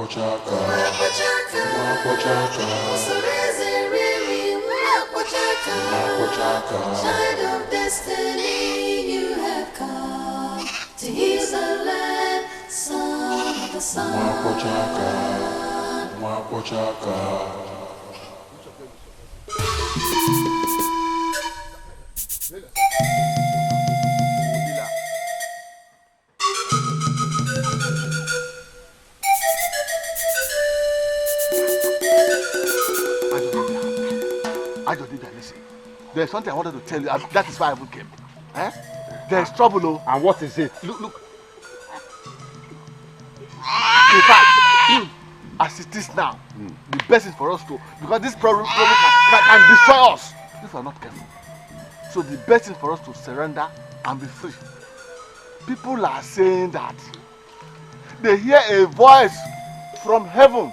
Child of destiny, you have come to heal the land, son of the sun. There's something I wanted to tell you. That is why I even came. Eh? There's trouble, though. And what is it? Look. In fact, as it is now, the best is for us to, because this problem can destroy us if we are not careful. So the best is for us to surrender and be free. People are saying that they hear a voice from heaven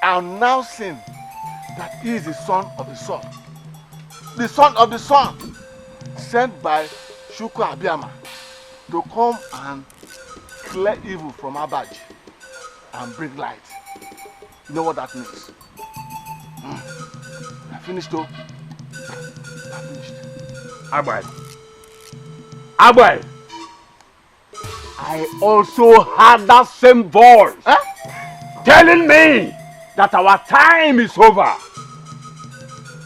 announcing that he is the son of the sun. The son of the sun, sent by Shuku Abiyama to come and clear evil from Abaji and bring light. You know what that means? I finished, though. I finished. Abai. I also had that same voice telling me that our time is over.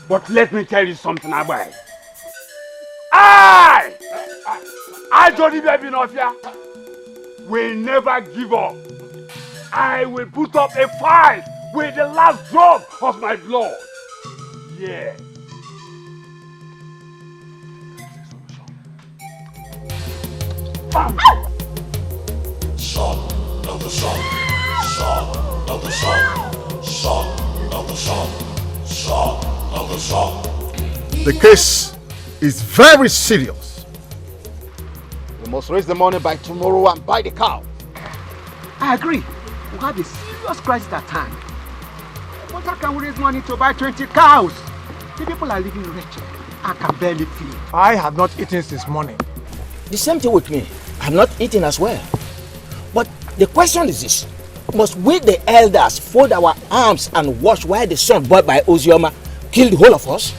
But let me tell you something, Abai. I Jody Baby Nofia, will never give up. I will put up a fight with the last drop of my blood. Yeah. Son of the sun, son of the sun, son of the sun, son of the sun. The case is very serious. We must raise the money by tomorrow and buy the cow. I agree. We have a serious crisis at hand. But how can we raise money to buy 20 cows? The people are living wretched. I can barely feed. I have not eaten since morning. The same thing with me. I'm not eating as well. But the question is this. Must we the elders fold our arms and watch while the son bought by Ozioma kill the whole of us?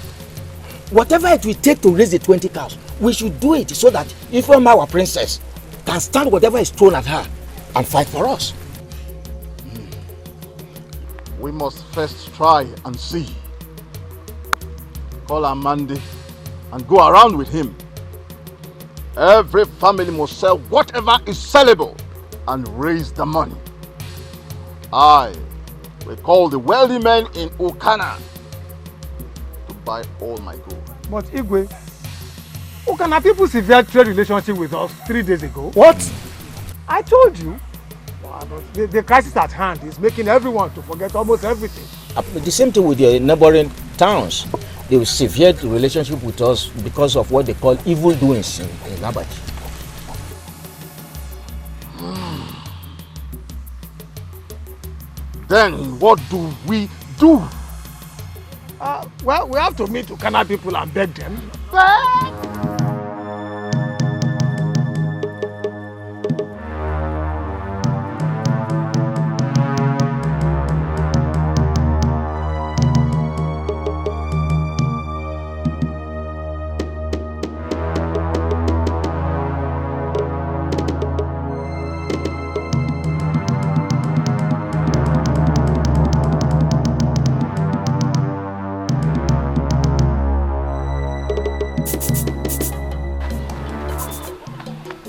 Whatever it will take to raise the 20 cows, we should do it so that Ifeoma, our princess, can stand whatever is thrown at her and fight for us. We must first try and see. Call Amandi and go around with him. Every family must sell whatever is sellable and raise the money. I will call the wealthy men in Ukana to buy all my gold. But Igwe, Ukana people severed trade relationship with us 3 days ago. What? I told you. The crisis at hand is making everyone to forget almost everything. The same thing with the neighboring towns. They severed the relationship with us because of what they call evil doings in Abaji. Then what do we do? Well, we have to meet Ukana people and beg them.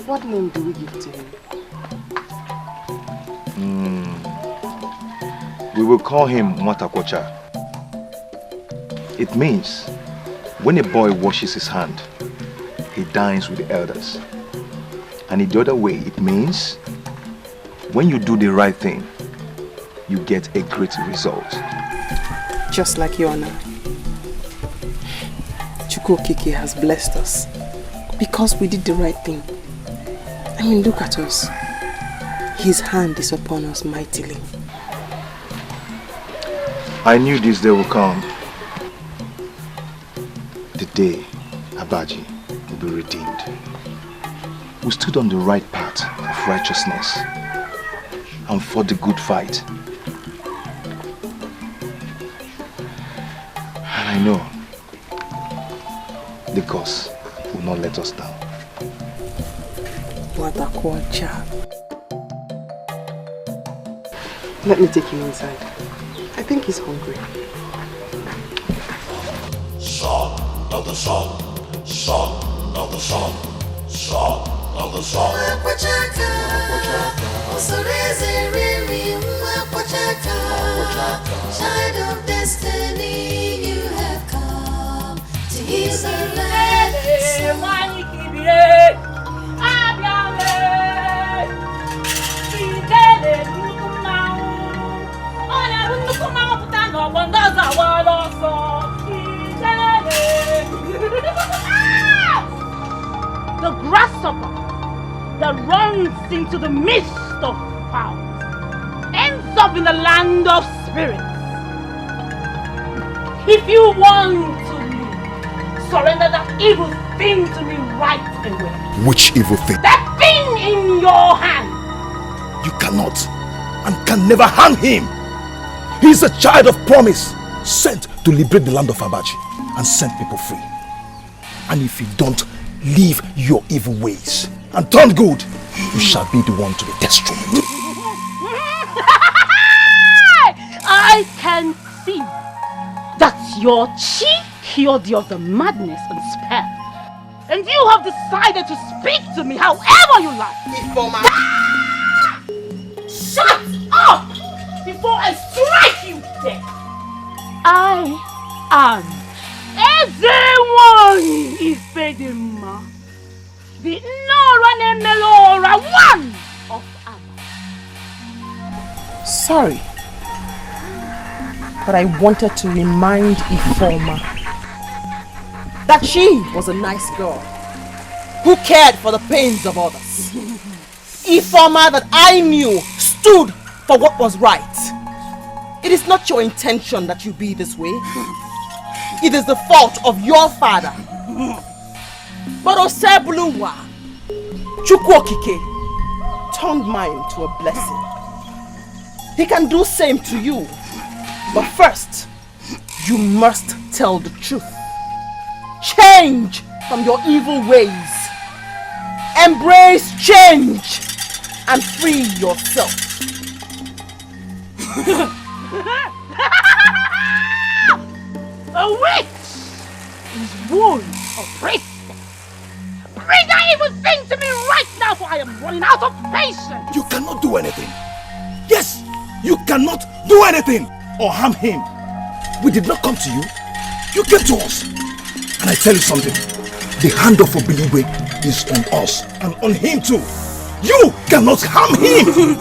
What name do we give to him? We will call him Mwatakocha. It means when a boy washes his hand, he dines with the elders. And in the other way, it means when you do the right thing, you get a great result. Just like you and I. Chukwokeke has blessed us because we did the right thing. I mean, look at us. His hand is upon us mightily. I knew this day would come. The day Abaji will be redeemed. We stood on the right path of righteousness and fought the good fight I know. The gods will not let us down. What a cool chap. Let me take him inside. I think he's hungry. Song of the song, song of the song, song of the song. Child of destiny, you have come to heal the land. The grasshopper that runs into the midst of fowls ends up in the land of spirits. If you want to live, surrender that evil thing to me right away. Which evil thing? That thing in your hand. You cannot and can never harm him. He is a child of promise, sent to liberate the land of Abachi and set people free. And if you don't leave your evil ways and turn good, you shall be the one to be destroyed. I can see that your chief cured you of the madness and spell. And you have decided to speak to me however you like. Shut up before I strike you dead. I am Ezewon Ifedima, the Nora Nemelora one of Abba. Sorry, but I wanted to remind Ifoma that she was a nice girl who cared for the pains of others. Ifoma that I knew stood for what was right. It is not your intention that you be this way. It is the fault of your father. But Osebuluwa Chukwokike turned mine to a blessing. He can do same to you. But first, you must tell the truth. Change from your evil ways. Embrace change and free yourself. A witch is wound of priestess. Bring that evil thing to me right now, for I am running out of patience. You cannot do anything. Yes, you cannot do anything or harm him. We did not come to you. You came to us. And I tell you something. The hand of Obiliwe is on us and on him too. You cannot harm him.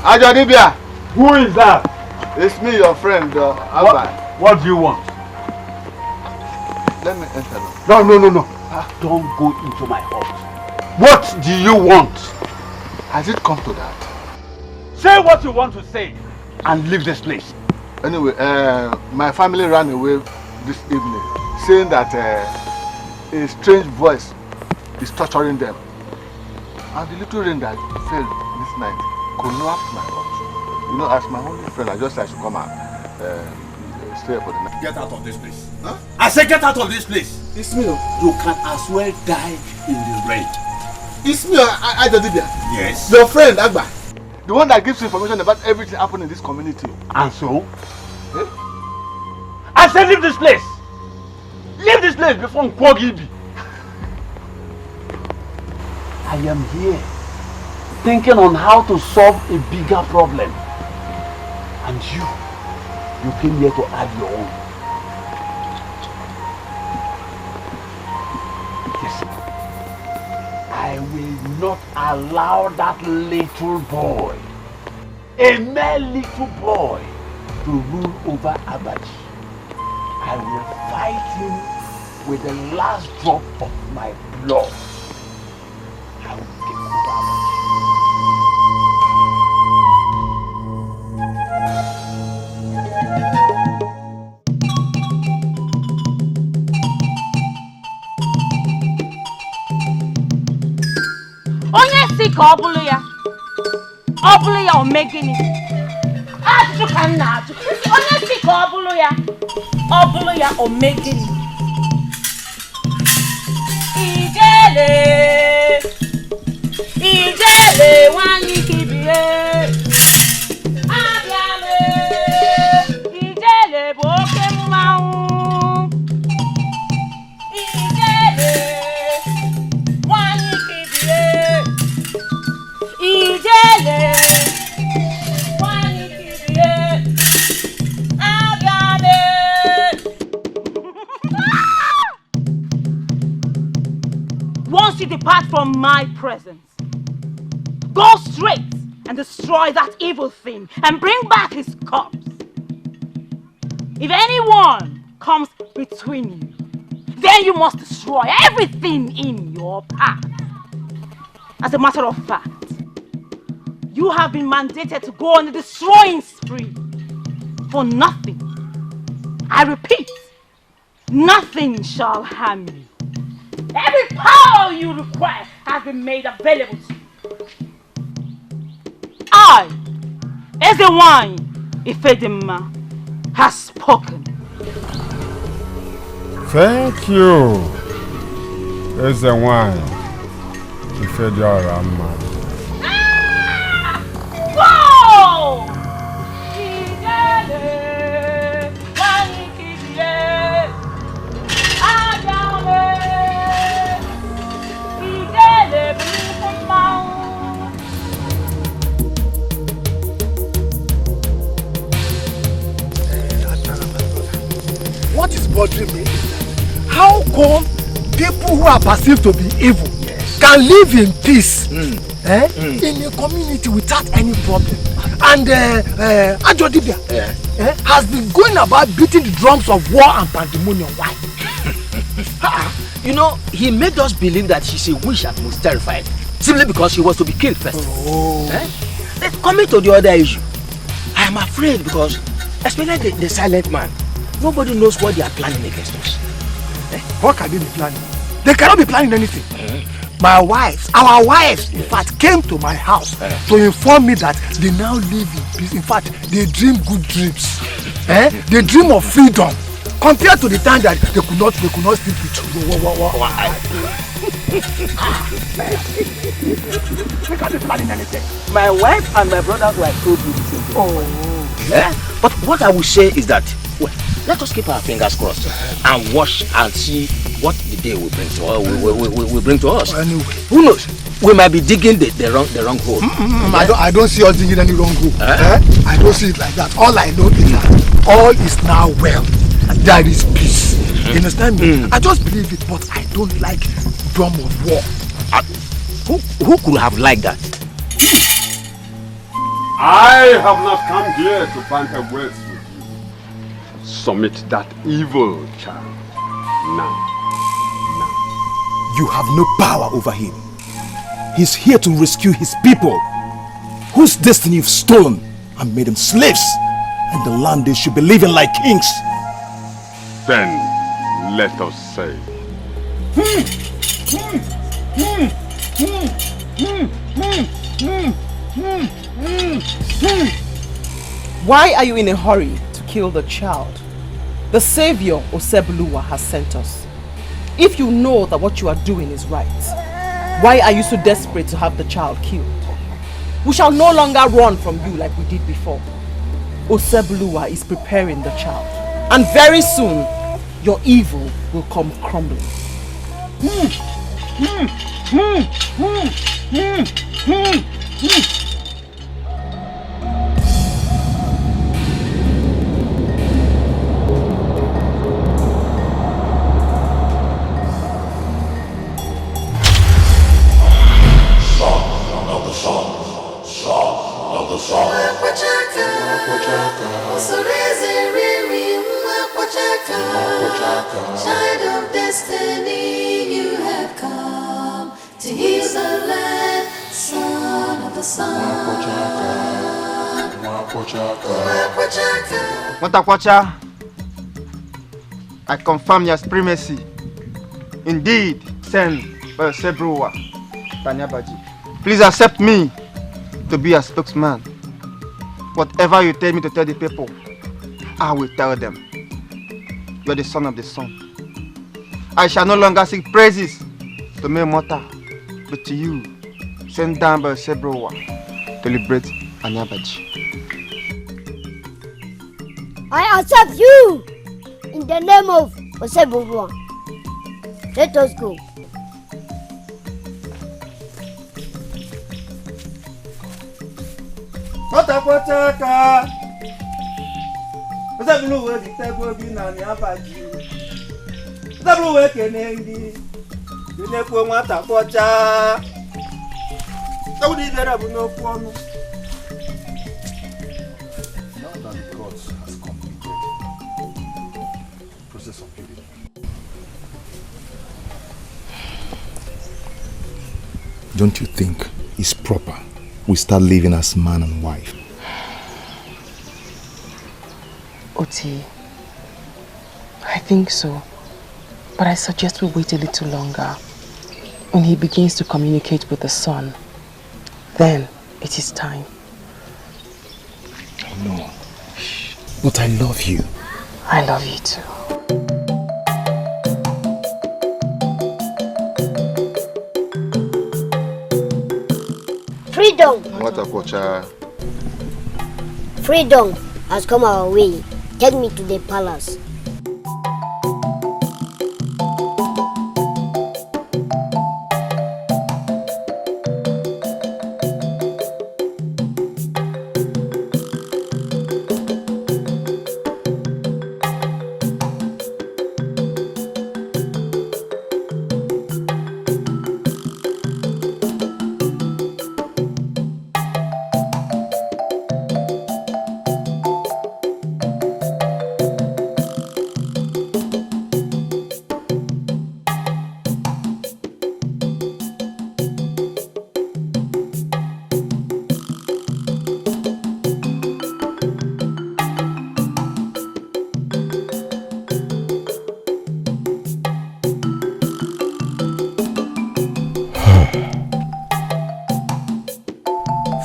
Ajadibia! Who is that? It's me, your friend, Abba. What do you want? Let me enter now. No. Don't go into my house. What do you want? Has it come to that? Say what you want to say and leave this place. Anyway, my family ran away this evening, saying that a strange voice is torturing them. And the little rain that fell this night collapsed my house. You know, as my only friend, I just said I should come and stay for the night. Get out of this place. Huh? I said get out of this place. It's me. You can as well die in the rain. It's me, Adodibia. Yes. Your friend, Agba. The one that gives you information about everything happening in this community. And so? Eh? I said leave this place. Leave this place before Nkwogibi. I am here thinking on how to solve a bigger problem. And you came here to add your own. Yes. I will not allow that little boy, a mere little boy, to rule over Abaji. I will fight him with the last drop of my blood. I will take over Abaji. Onye si ka ọ bụrụ ya o megini ajụjụ ka m na-ajụ onye si ka ọ bụrụ ya o megini ijele nwanyị kibie abịale ijele bụ oke mmanwụ ijele nwanyị kibie ijele nwanyị kibie abịale. Once you depart from my presence, go straight and destroy that evil thing and bring back his corpse. If anyone comes between you, then you must destroy everything in your path. As a matter of fact, you have been mandated to go on a destroying spree for nothing. I repeat, nothing shall harm you. Every power you require has been made available to you. I, as a wine, Ifedima, has spoken. Thank you, as a wine, Ifedima. Whoa! What is bothering me? How come people who are perceived to be evil can live in peace in a community without any problem? And Ajodibia has been going about beating the drums of war and pandemonium. Why? You know, he made us believe that she's a witch and was terrified, simply because she was to be killed first. Coming to the other issue, I am afraid because, especially the silent man, nobody knows what they are planning against us. What can they be planning? They cannot be planning anything. My wives, our wives, in fact, came to my house to inform me that they now live in peace. In fact, they dream good dreams. They dream of freedom compared to the time that they could not sleep with you. They can't be planning anything. My wife and my brothers were told me the same thing. But what I will say is that, well, let us keep our fingers crossed and watch and see what the day will bring to us. Will bring to us. Anyway, who knows? We might be digging the wrong hole. I don't see us digging any wrong hole. I don't see it like that. All I know is that all is now well. There is peace. You understand me? I just believe it, but I don't like drum of war. Who could have liked that? I have not come here to banter words with you. Submit that evil child now. You have no power over him. He's here to rescue his people, whose destiny you've stolen and made them slaves, and the land they should be living like kings. Then let us say, Why are you in a hurry to kill the child? The Savior, Osebuluwa, has sent us. If you know that what you are doing is right, why are you so desperate to have the child killed? We shall no longer run from you like we did before. Osebuluwa is preparing the child. And very soon, your evil will come crumbling. Child of destiny, you have come to heal the land, son of the sun. Motakwacha, I confirm your supremacy. Indeed, send by Sebruwa, Tanyabaji. Please accept me to be a spokesman. Whatever you tell me to tell the people, I will tell them. You are the son of the sun. I shall no longer seek praises to mere mortal, but to you, sent down by Sebrowa to liberate Anyabaji. I accept you in the name of Osebuluwa. Let us go. Motakwacha, Osebuluwa Dikeh bi na Anyabaji. Osebuluwa kenendi, dinekwo Motakwacha. Saudi bera bu no kwonu. Now that the gods has completed the process of healing. Don't you think it's proper we start living as man and wife? Oti, I think so. But I suggest we wait a little longer. When he begins to communicate with the sun, then it is time. No. But I love you. I love you too. Freedom! Motakwacha. Freedom has come our way. Take me to the palace.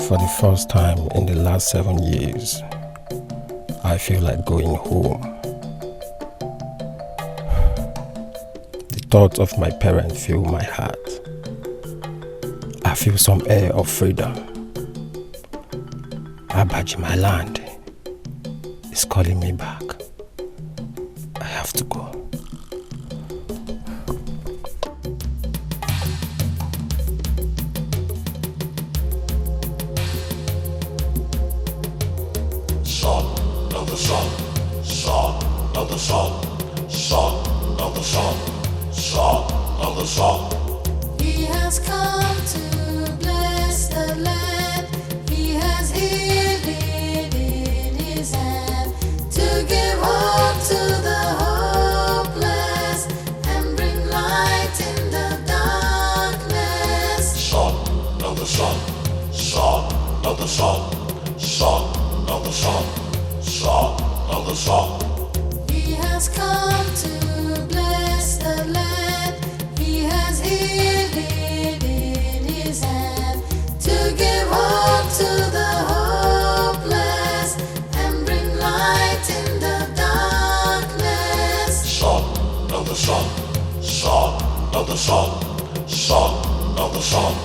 For the first time in the last 7 years, I feel like going home. The thought of my parents fill my heart. I feel some air of freedom. Abaji, my land, is calling me back. I have to go. Son of the sun, son of the sun, son of the sun, son of the sun. He has come to bless the land. He has healed it in his hand to give hope to the hopeless and bring light in the darkness. Son of the sun, son of the sun, son of the sun, son of the sun. He has come to bless the land. He has healed it in his hand to give hope to the hopeless and bring light in the darkness. sun, son of the sun,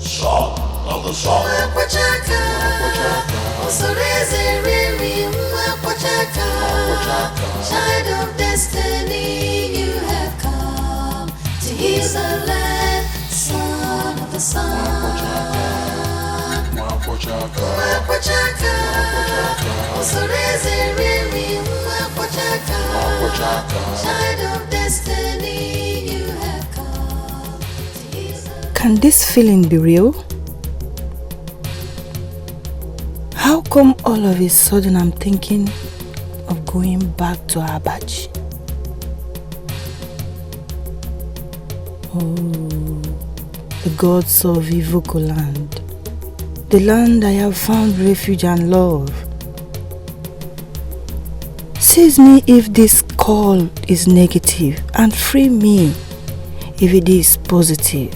son of the sun. Child of destiny, you have come to heal the land, son of the sun. Child of destiny, you have come to heal the land. Can this feeling be real? How come all of a sudden I'm thinking of going back to Abachi? Oh, the gods of Ivoco land. The land I have found refuge and love. Seize me if this call is negative and free me if it is positive.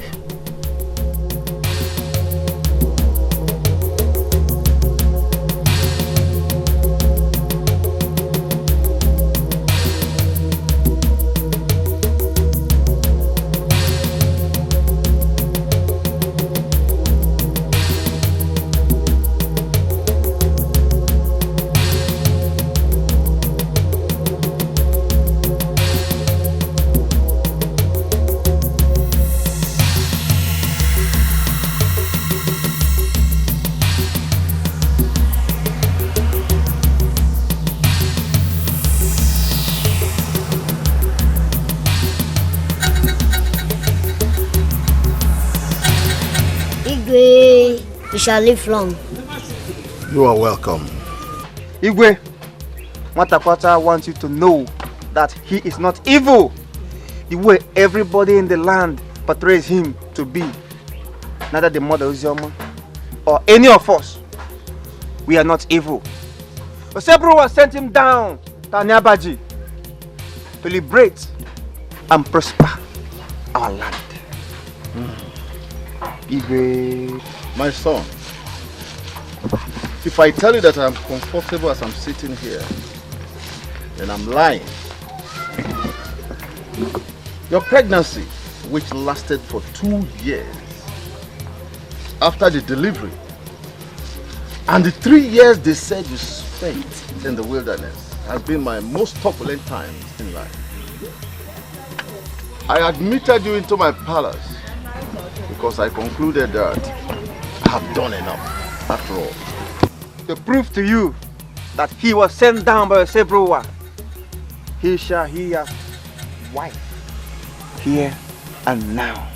You shall live long. You are welcome. Igwe, Matakwata wants you to know that he is not evil the way everybody in the land portrays him to be. Neither the mother Uzioma or any of us. We are not evil. Osebro sent him down to Anyabaji to liberate and prosper our land. Igwe, my son, if I tell you that I'm comfortable as I'm sitting here, then I'm lying. Your pregnancy, which lasted for 2 years, after the delivery, and the 3 years they said you spent in the wilderness, has been my most turbulent time in life. I admitted you into my palace because I concluded that I have done enough, after all. To prove to you that he was sent down by a Sebrowa, he shall hear wife here and now.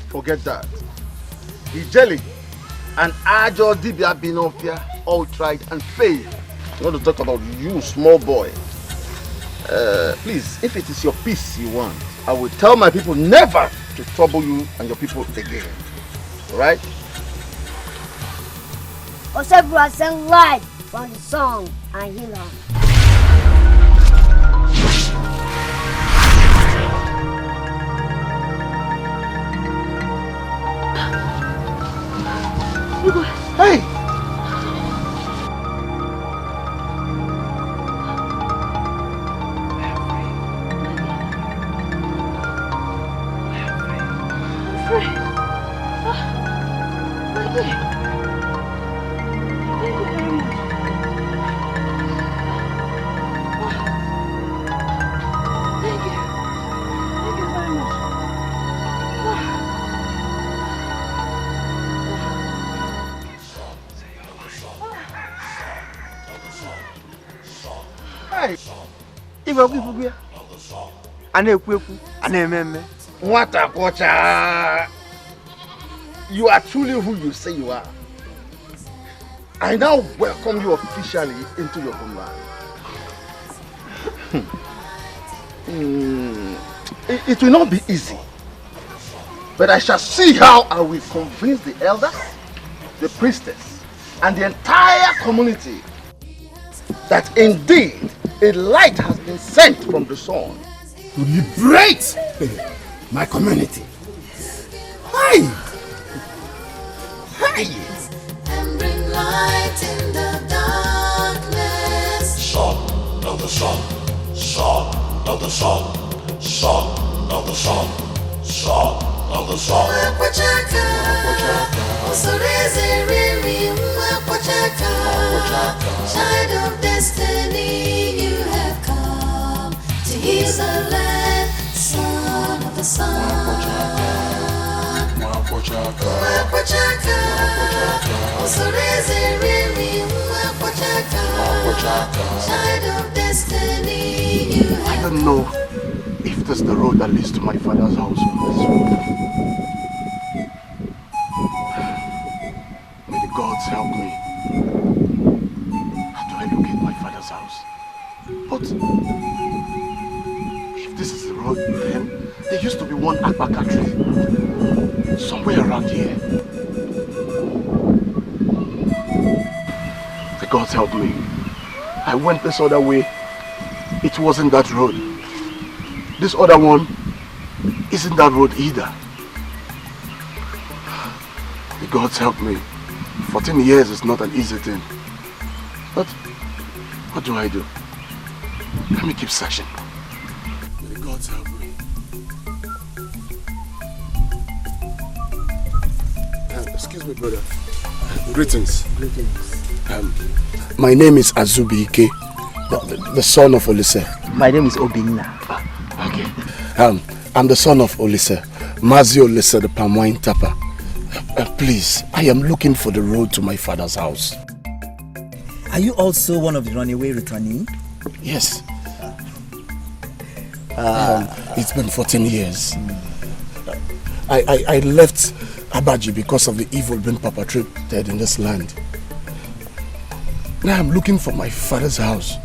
Forget that. Ijeli and Ajo Dibia Binofia all tried and failed. I want to talk about you, small boy. Please, if it is your peace you want, I will tell my people never to trouble you and your people again. Alright? Osebro sang light from the song and heal her. Hey! You are truly who you say you are. I now welcome you officially into your homeland. It will not be easy, but I shall see how I will convince the elders, the priestess, and the entire community that indeed a light has been sent from the sun to liberate my community. Hey! Hey! And bring light in the darkness. Son of the sun, son of the sun, son of the sun, son of the sun. Child of destiny, you have come to heal the land, son of the sun. Child of destiny, you have I don't know if this is the road that leads to my father's house. May the gods help me. How do I locate my father's house? But if this is the road, then there used to be one akbaka tree somewhere around here. The gods help me. I went this other way. It wasn't that road. This other one isn't that road either. The gods help me. 14 years is not an easy thing. But what do I do? Let me keep searching. May the gods help me. Excuse me, brother. Greetings. Greetings. My name is Azubike, the son of Olise. My name is Obinna. Okay. I'm the son of Olise, Mazi Olise, the palm wine tapper. Please, I am looking for the road to my father's house. Are you also one of the runaway returning? Yes. It's been 14 years. I left Abaji because of the evil being perpetrated in this land. Now I'm looking for my father's house.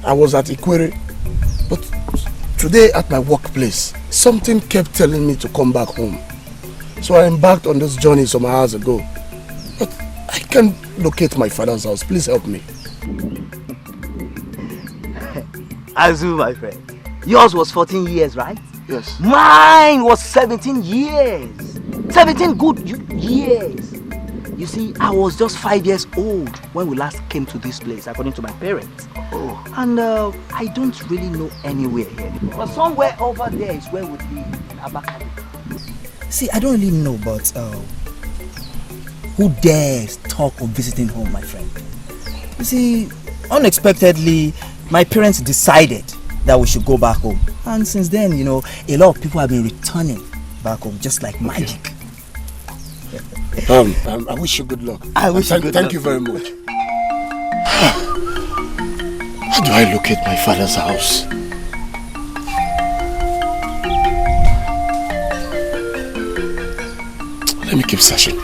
I was at Ikwere, but today at my workplace, something kept telling me to come back home. So I embarked on this journey some hours ago. But I can't locate my father's house. Please help me. Azu, my friend. Yours was 14 years, right? Yes. Mine was 17 years. 17 good years. You see, I was just 5 years old when we last came to this place, according to my parents. Oh. And I don't really know anywhere here anymore. But somewhere over there is where we'd be in Abakali. See, I don't really know, but who dares talk of visiting home, my friend? You see, unexpectedly, my parents decided that we should go back home. And since then, you know, a lot of people have been returning back home, just like magic. I wish you good luck. I wish you good luck. Thank you very much. How do I locate my father's house? Let me keep searching.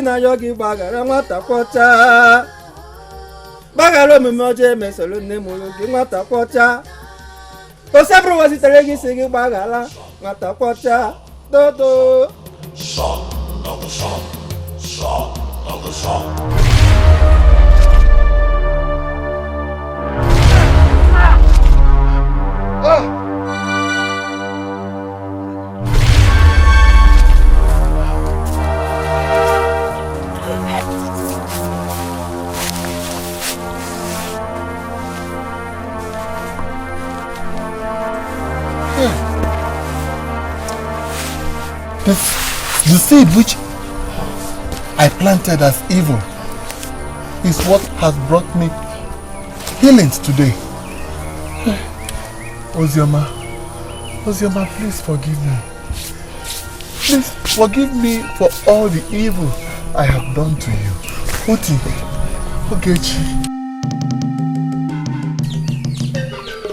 na yogi bagara nwata kwọcha bagara omume ọjọọ emesoro nne m gị nwata kwọcha oseburu wezitere gị si gị gbagara nwata kwọcha dodo son of the sun, son of the sun. seed which I planted as evil is what has brought me healings today. Ozioma, please forgive me. Please forgive me for all the evil I have done to you. Oti, Ogechi.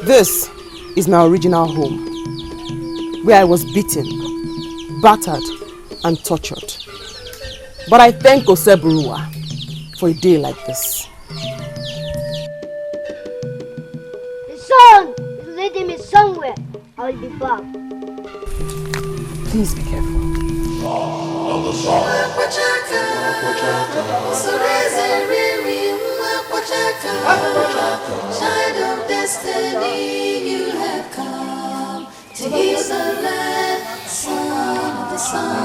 This is my original home, where I was beaten, battered, and tortured. But I thank Oseburuwa for a day like this. The sun is leading me somewhere. I will be back. Please be careful. Child of destiny, you have come to heal the land, son of the sun.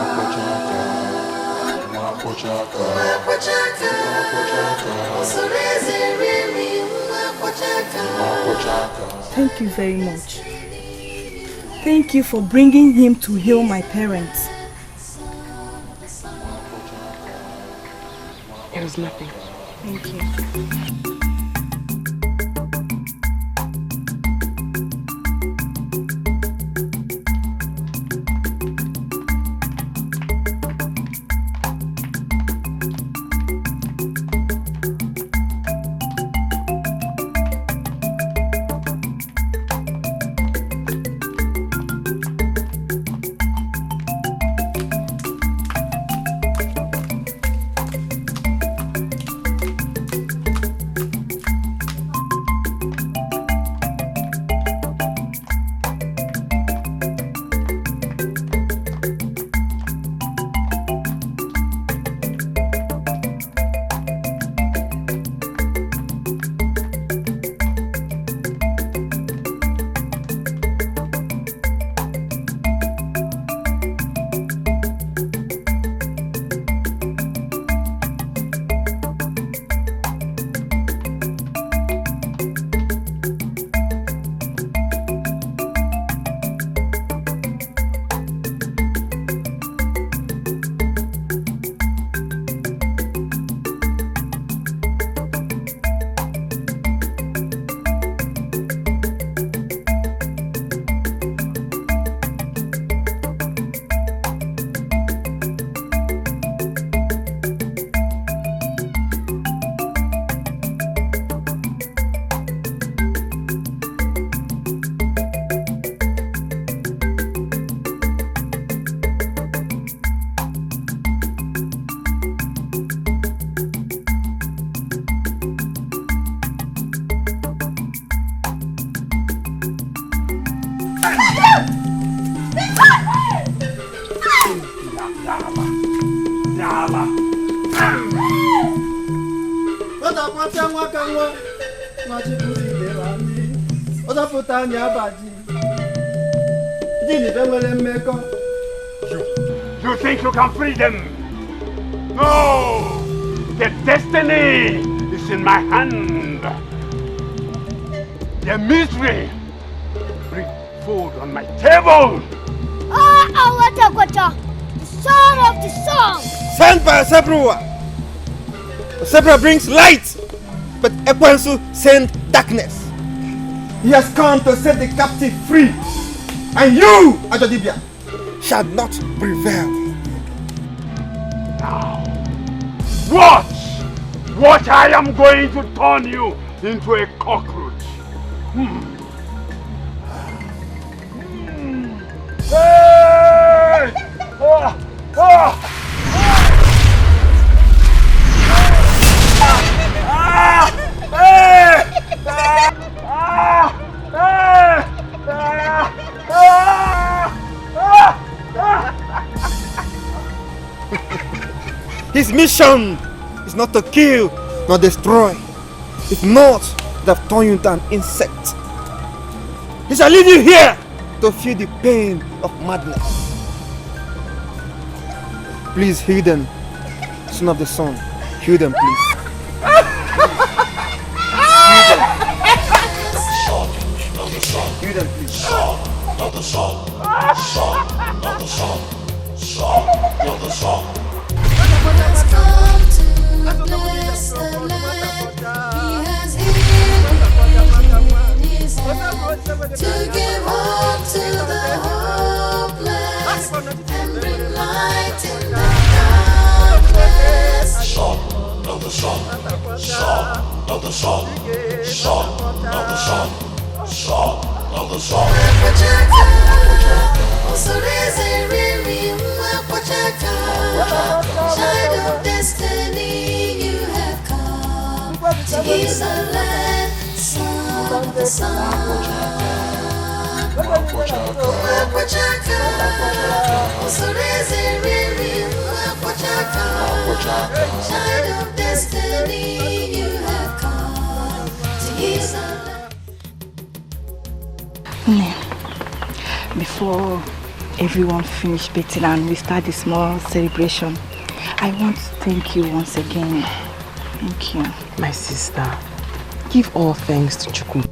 Thank you very much. Thank you for bringing him to heal my parents. It was nothing. Thank you. You think you can free them? No! Their destiny is in my hand. Their misery bring food on my table. The son of the sun. Sent by Sebruwa. Sebruwa brings light, but Ekwensu sends darkness. He has come to set the captive free, and you, Ajodibia, shall not prevail. Now, watch! I am going to turn you into a cockroach. Hey! His mission is not to kill nor destroy. If not, they have turned you into an insect. He shall leave you here to feel the pain of madness. Please heal them, son of the sun. Heal them, please. Son of the sun, son of the sun, son of the sun, son Son of the sun. has come to bless the land. He has healed in his hand to give hope to the hopeless and bring light in the darkness. Son of the sun. Son of the sun. Son of the sun. Son of the sun. Child of destiny, you have come to heal the land, son of the sun. Child of destiny, you have come to heal the land. Before everyone finish bathing and we start the small celebration, I want to thank you once again. Thank you. My sister, give all thanks to Chukwu.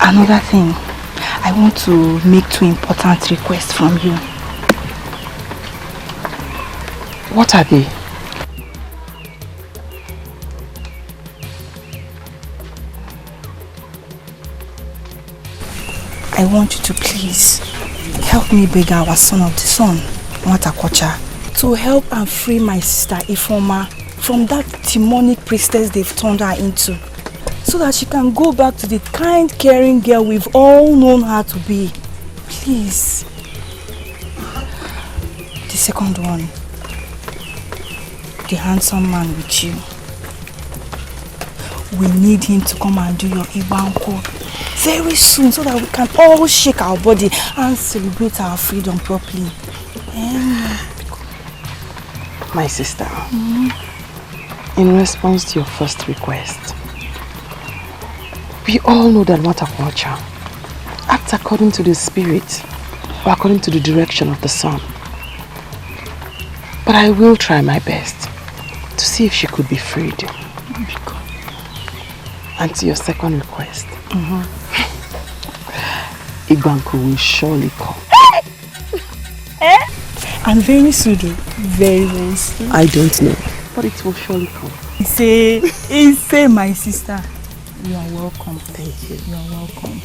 Another thing, I want to make 2 important requests from you. What are they? I want you to please help me beg our son of the sun, Macoscar, to help and free my sister Ifeoma from that demonic priestess they've turned her into, so that she can go back to the kind, caring girl we've all known her to be. Please. The second one, the handsome man with you. We need him to come and do your Ibanko very soon, so that we can all shake our body and celebrate our freedom properly. My sister, in response to your first request, we all know that Macoscar acts according to the spirit or according to the direction of the sun. But I will try my best to see if she could be freed. And to your second request, Ibanko will surely come. And very soon, very soon. I don't know, but it will surely come. Say, my sister, you are welcome. Thank you. You are welcome.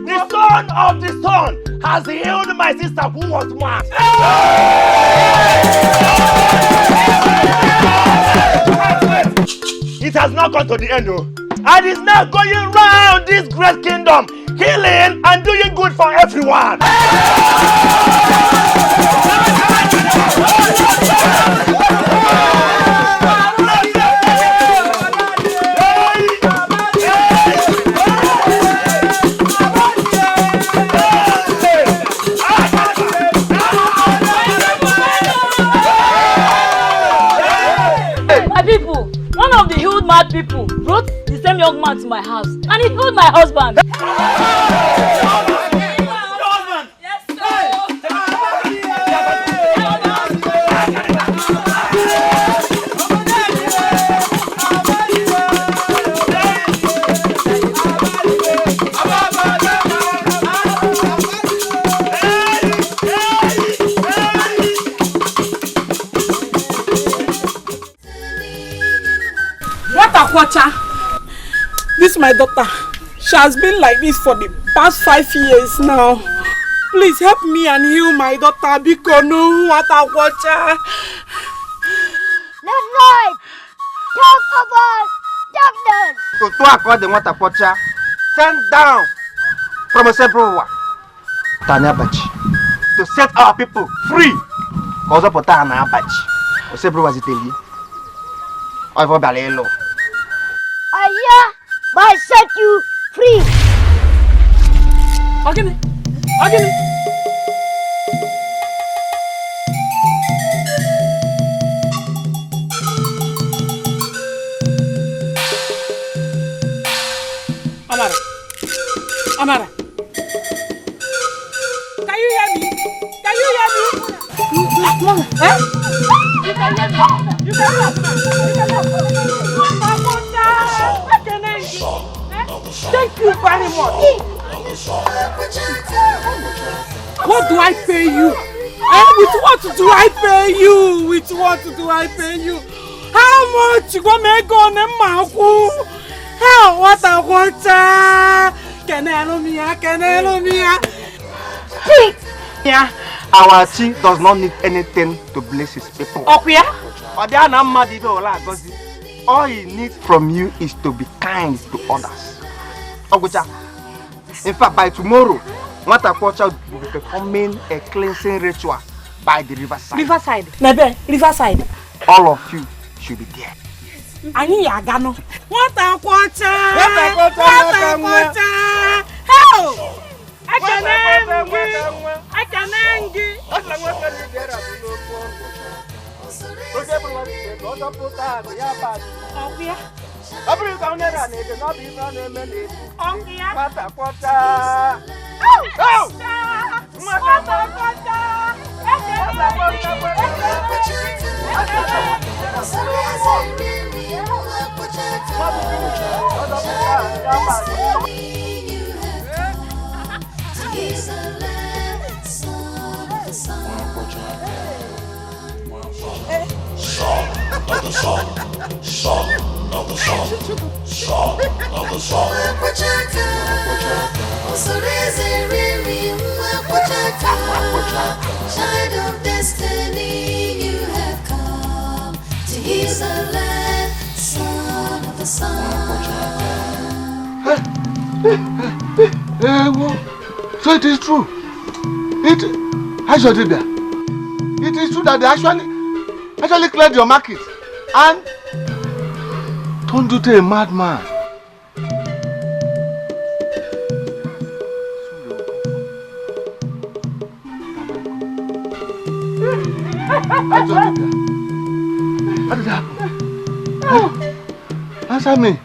The son of the son has healed my sister who was mad. It has not gone to the end, though. And it's now going round this great kingdom, healing and doing good for everyone. My people, one of the healed mad people brought the same young man to my house and he healed my husband. This my daughter. She has been like this for the past 5 years now. Please help me and heal my daughter because no water watcher. That's right. Talk about doctors. To accord the water watcher, send down from a several Tanyabachi to set our people free. Cause up Tanyabachi. O several was it you? I for Balelo. I set you free. Again. Amara. Can you hear me? Mama, eh? You can hear me. Thank you very much. What do I pay you? With what do I pay you? How much you gonna make on them? How what a water? Can I Speak. Yeah. Our chief does not need anything to bless his people. All he needs from you is to be kind to others. In fact, by tomorrow, Water will be performing a cleansing ritual by the riverside. Riverside. All of you should be there. Ani yagano. Water. Help! I can Child of destiny, you have come to heal the land, son of the sun. So it is true. It is true that they actually cleared your market and turned you to a madman. How did that happen? Answer me.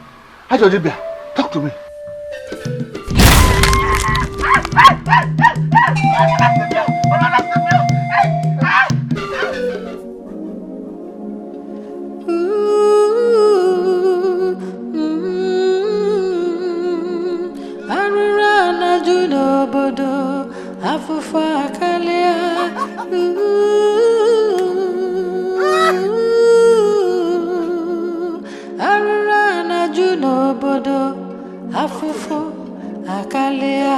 Ajodibia, talk to me. afufu akalia.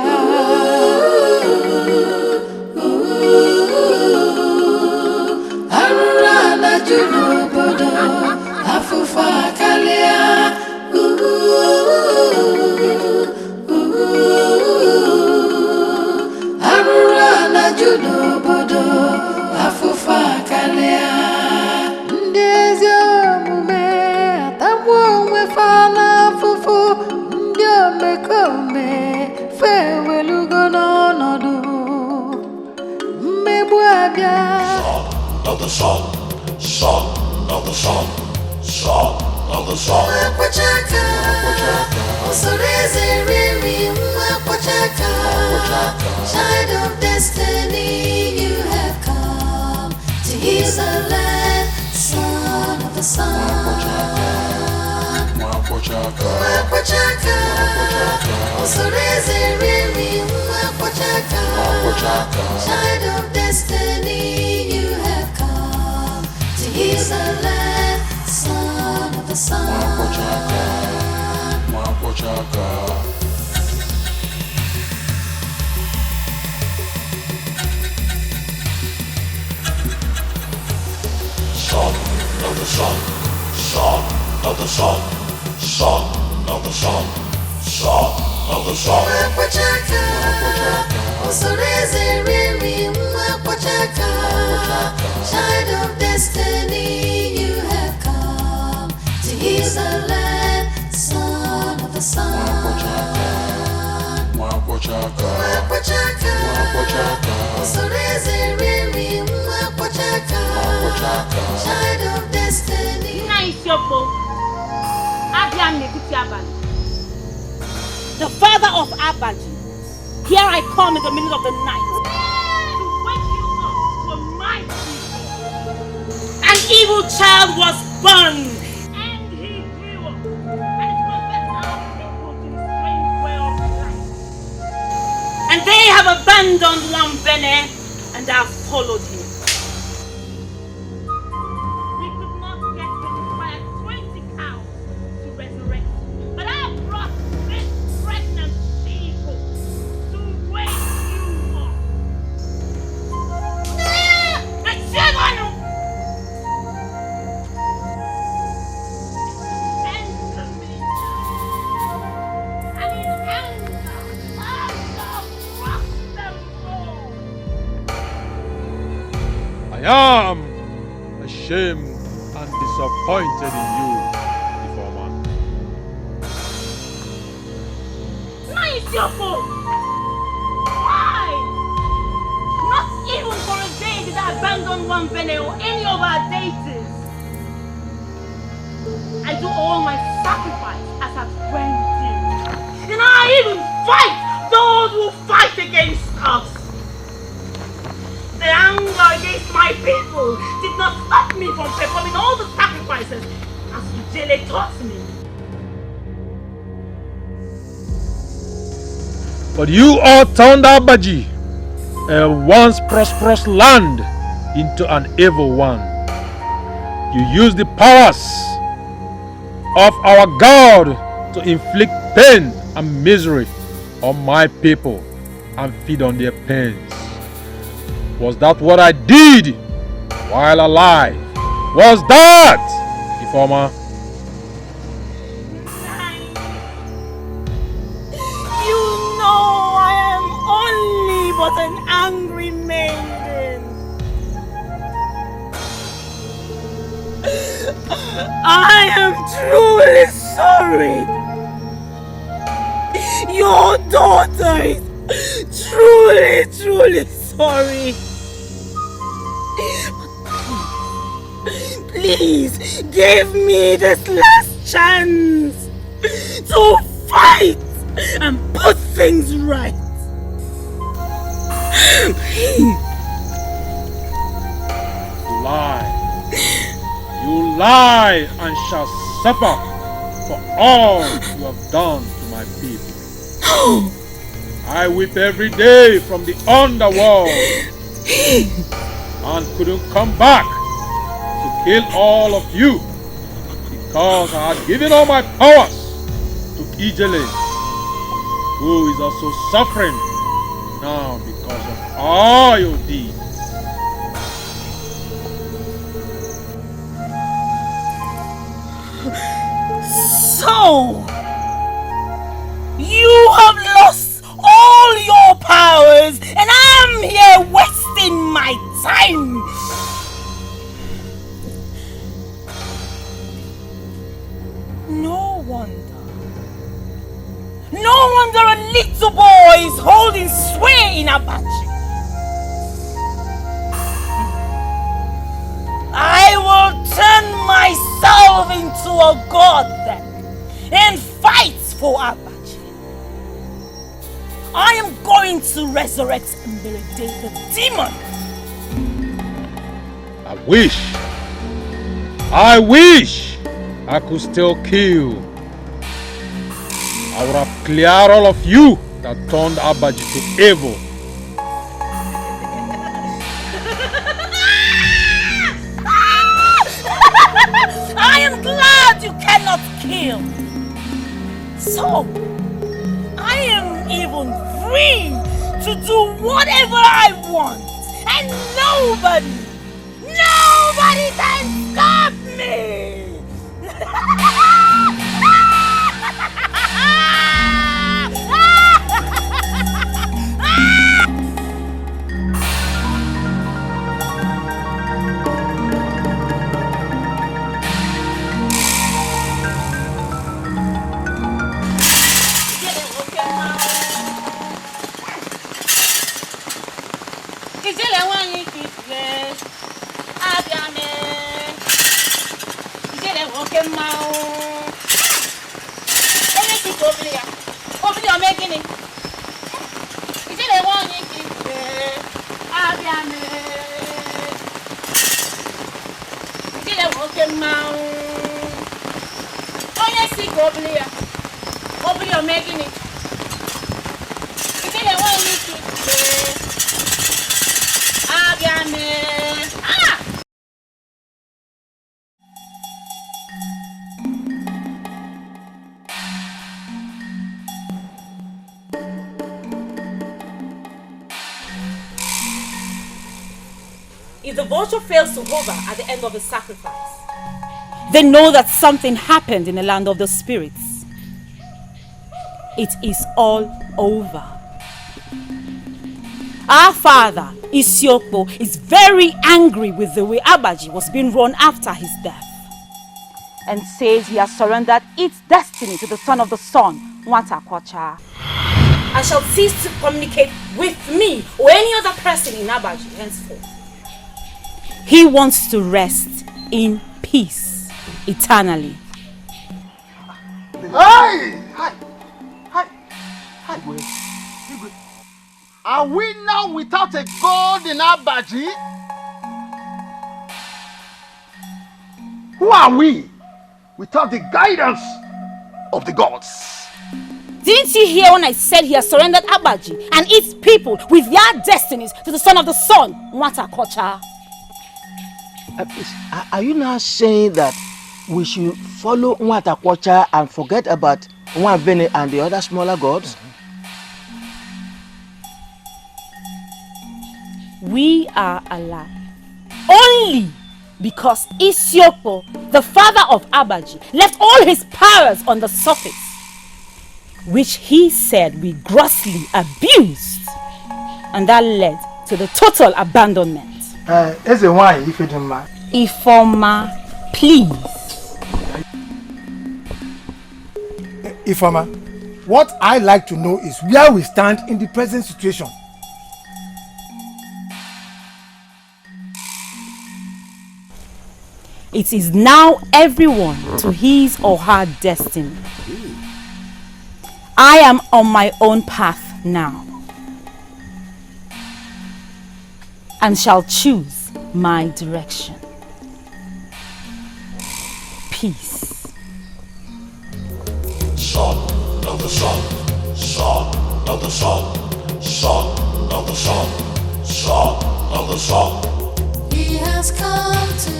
Arụrụ ala ju n'obodo afufu akalia. Arụrụ ala ju n'obodo afufu akalia. Ndị ezi omume atagbuo onwe fa n'afụfụ. Ndị omekome fewelugo n'ọnọdụ. Mmegbu abịa. Of the song of the song of the song. Mwakpochaka, Osoreze Riri, Mwakpochaka, child of destiny, you have come to heal the land, son of the sun. Mwakpochaka, Osoreze Riri, Mwakpochaka, child of destiny, you have come to heal the land, son of the sun. Mwakpochaka. Son of the sun, son of the sun, son of the sun, son of the sun. Mwakpochaka, Osoreze Riri, Mwakpochaka, child of destiny, you have come to heal the land, son of the sun. Mwakpochaka. Osoreze Riri, Mwakpochaka, child of destiny. Nice, Yopo. The father of Abaji. Here I come in the middle of the night to wake you up to my people. An evil child was born, and he grew up, and it converted our people to the strange way of life. And they have abandoned Lambene and have followed him. We could not get to require 20 cows to resurrect, but I brought this pregnant people to wake you up. Enter me now, and in anger I shall crush them all. I am ashamed and disappointed in you, Informer. Nice, Yopo! Why? Not even for a day did I abandon one Bene or any of our deities. I do all my sacrifice as a friend did. And I even fight those who fight against us. The anger against my people did not stop me from performing all the sacrifices as Ujele taught me. But you all turned Abaji, a once prosperous land, into an evil one. You used the powers of our God to inflict pain and misery on my people and feed on their pains. Was that what I did while alive? Was that, Informer? You know I am only but an angry maiden. I am truly sorry. Your daughter is truly sorry. Please give me this last chance to fight and put things right. Lie. You lie and shall suffer for all you have done to my people. I weep every day from the underworld and couldn't come back to kill all of you because I had given all my powers to Ijele who is also suffering now because of all you did. So, you have lost all your powers and I'm here wasting my time. No wonder a little boy is holding sway in Abachi. I will turn myself into a god then and fight for Abachi. I am going to resurrect Liberate the demon. I wish I could still kill. I would have cleared all of you that turned Abaji to evil. I am glad you cannot kill. So, I am even free to do whatever I want. And nobody can stop me. If the vulture fails to hover at the end of the sacrifice, they know that something happened in the land of the spirits. It is all over. Our father, Isiokpo, is very angry with the way Abaji was being run after his death, and says he has surrendered its destiny to the son of the sun, Nwatakwacha, and shall cease to communicate with me or any other person in Abaji henceforth. He wants to rest in peace eternally. Hi! Are we now without a god in Abaji? Who are we without the guidance of the gods? Didn't you hear when I said he has surrendered Abaji and its people with their destinies to the son of the sun, Nwatakwacha? Are you now saying that we should follow Nwatakwacha and forget about Nwabene and the other smaller gods? We are alive only because Isiokpo, the father of Abaji, left all his powers on the surface, which he said we grossly abused, and that led to the total abandonment. Ifoma, please. Ifoma, what I like to know is where we stand in the present situation. It is now everyone to his or her destiny. I am on my own path now, and shall choose my direction. Peace. Son of the sun, son of the sun, son of the sun, son of the sun. He has come to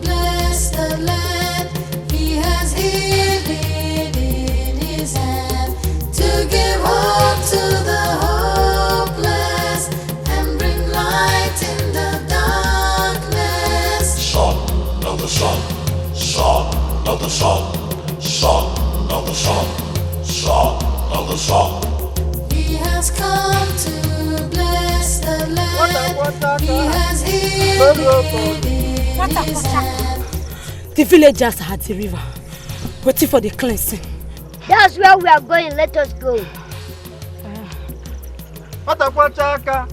bless the land. He has healed it in his hand to give hope. sun, son of the sun, son of the sun. He has come to bless the land. He has healed in his hand. The villagers are at the river, waiting for the cleansing. That's where we are going. Let us go. Nwata kwachaka.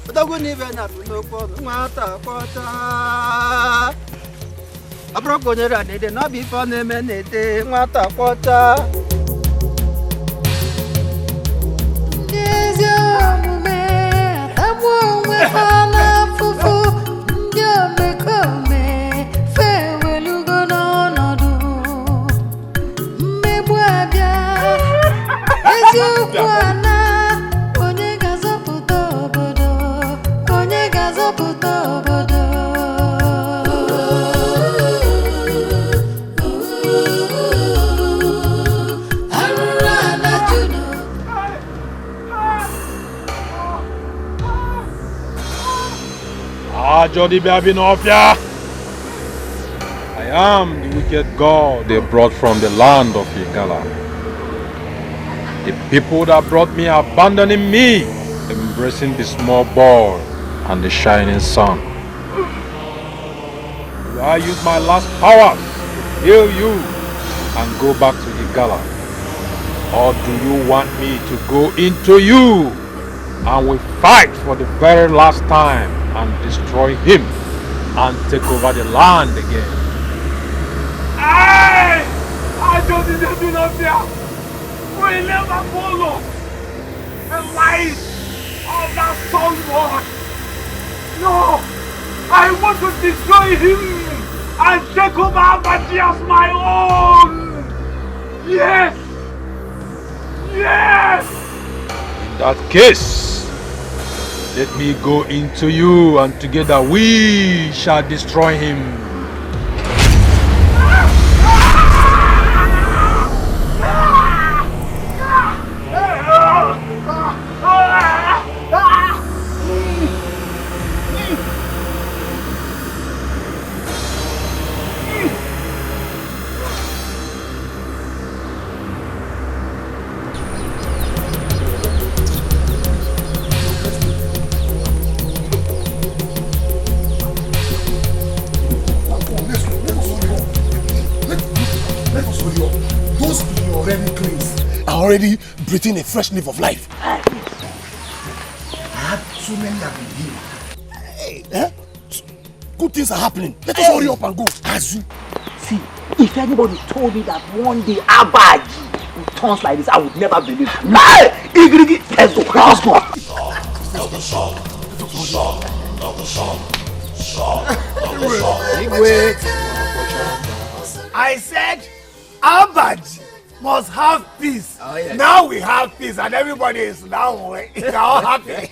Odogu nibe na tuloko nwata kwacha. Abroko nyera nede no bi fo na eme nede nwata kwacha. Ezi omume atagbu onwe ha n'afụfụ. Ndị omekome fewelugo n'ọnọdụ. Mmegbu abịa. Eziokwu ana. Onye ga-azọpụta obodo. Onye ga-azọpụta obodo. Arụrụ ana Juno. Jody Babinofia. I am the wicked God they brought from the land of Igala. The people that brought me abandoning me, embracing the small boy and the shining sun. Do I use my last powers to heal you and go back to Igala? Or do you want me to go into you and we fight for the very last time and destroy him and take over the land again? I just didn't know there. We never follow the lies of that soul boy. No, I want to destroy him and take over Abaji as my own. Yes, yes. In that case, let me go into you and together we shall destroy him. Already breathing a fresh leaf of life. I have so many that will heal. Hey, good things are happening. Let us hurry up and go. Azu. See, if anybody told me that one day Abaji would turn like this, I would never believe. Hey, Igrigi, let's go. Let's go. Son of the sun, son of the sun, son of the sun. I said, Abaji must have peace. Oh, yes. Now we have peace and everybody is now all happy.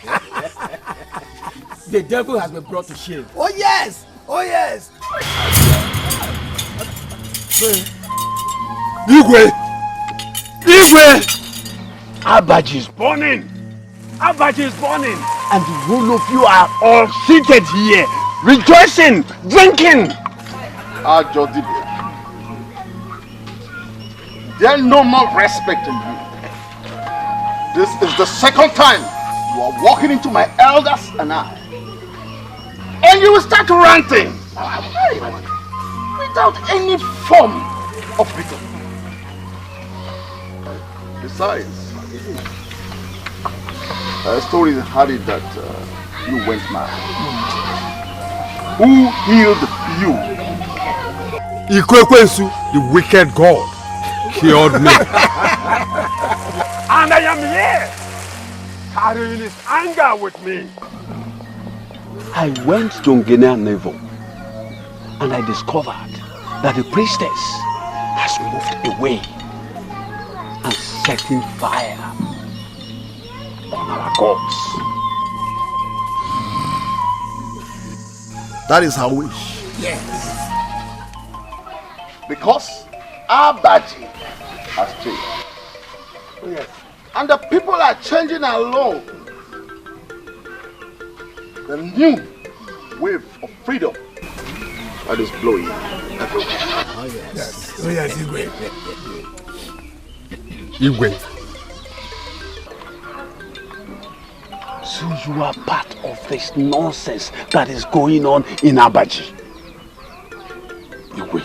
The devil has been brought to shame. Oh yes! Oh yes! Igwe! Abaji is burning! Abaji is burning! And the whole of you are all seated here, rejoicing, drinking! Ajodibe. There's no more respect in you. This is the second time you are walking into my elders and I. And you will start ranting without any form of reason. Besides, stories had it that you went mad. Who healed you? Ikwekwensu, the wicked God, cured me. And I am here, carrying his anger with me. I went to Ngene Naval and I discovered that the priestess has moved away and setting fire on our gods. That is her wish. Yes. Because Abaji has changed. Oh, yes. And the people are changing along. the new wave of freedom that is blowing. Oh yes. Oh yes, Igwe. Igwe. So you are part of this nonsense that is going on in Abaji. Igwe,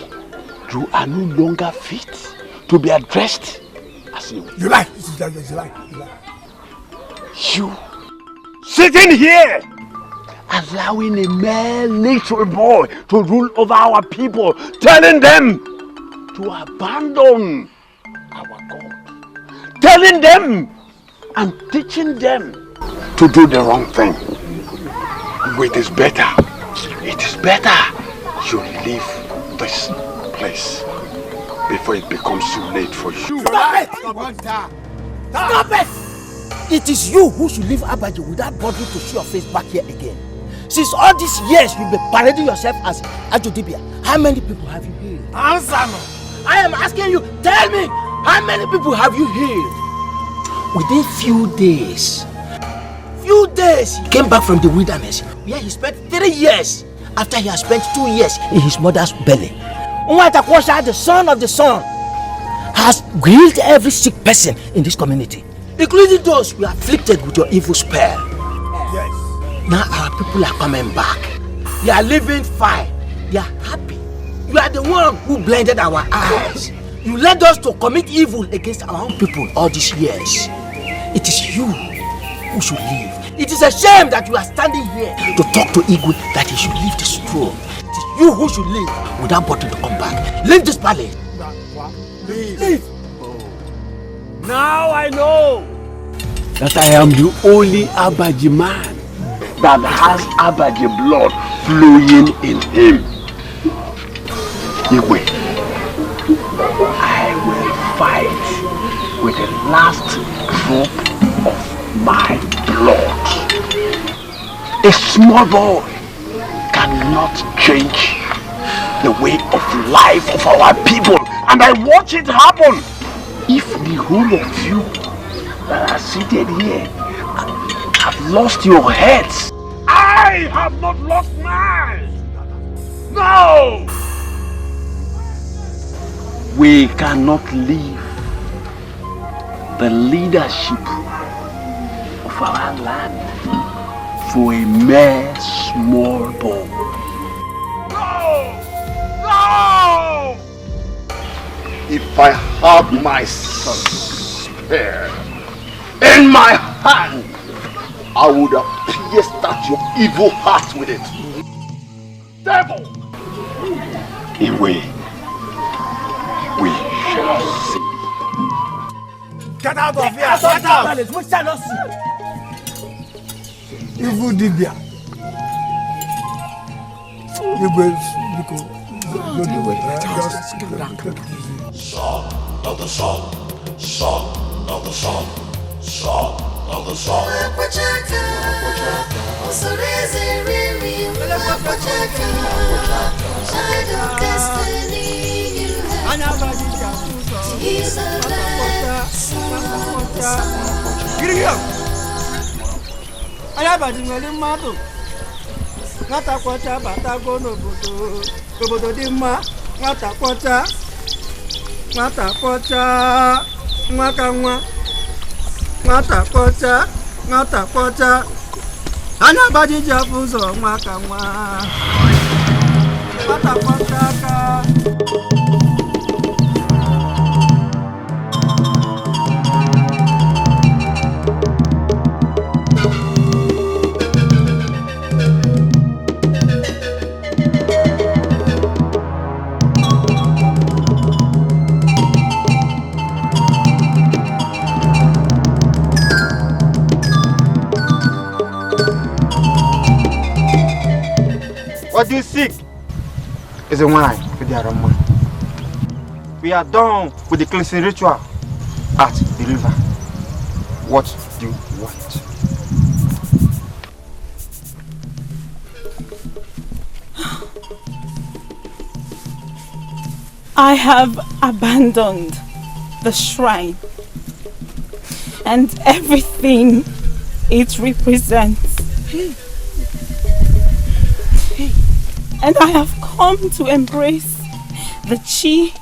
you are no longer fit to be addressed as you. You lie. You lie. You sitting here, allowing a mere little boy to rule over our people, telling them to abandon our God, telling them and teaching them to do the wrong thing. It is better you leave this place before it becomes too late for you. Stop it! Stop it! It is you who should leave Abaji without bothering to show your face back here again. Since all these years you've been parading yourself as Ajodibia, how many people have you healed? Answer me! I am asking you, tell me, how many people have you healed? Within few days, he came back from the wilderness where he spent 3 years after he had spent 2 years in his mother's belly. Umeh, the son of the sun, has healed every sick person in this community, including those who are afflicted with your evil spell. Yes. Now our people are coming back. They are living fine. They are happy. You are the one who blinded our eyes. You led us to commit evil against our own people all these years. It is you who should leave. It is a shame that you are standing here to talk to Igwe that he should leave this throne. It is you who should leave without bothering to come back. Leave this palace. Leave. Now I know that I am the only Abaji man that has Abaji blood flowing in him. Igwe, I will fight with the last drop of my blood. A small boy cannot change the way of life of our people, and I watch it happen. If the whole of you that are seated here have lost your heads, I have not lost mine. No! We cannot leave the leadership of our land for a mere small boy. No! No! If I had my spear in my hand, I would have pierced at your evil heart with it. Devil! Iwe, we shall see. Get out of here! Get out! We shall not see. Evil Dibia. Song of the song, song of the song, song of the song. Child of destiny, you have he's the last song of the song. Ayabaji nwere mmadụ nwata kwọcha batago n'obodo dị mma. Nwata kwọcha nwata kwọcha Anabaji ji afụ ụzọ nwa ka nwa. Nwata kwọcha aka. What you seek is a wine with the aroma. We are done with the cleansing ritual at the river. What do you want? I have abandoned the shrine and everything it represents. And I have come to embrace the chi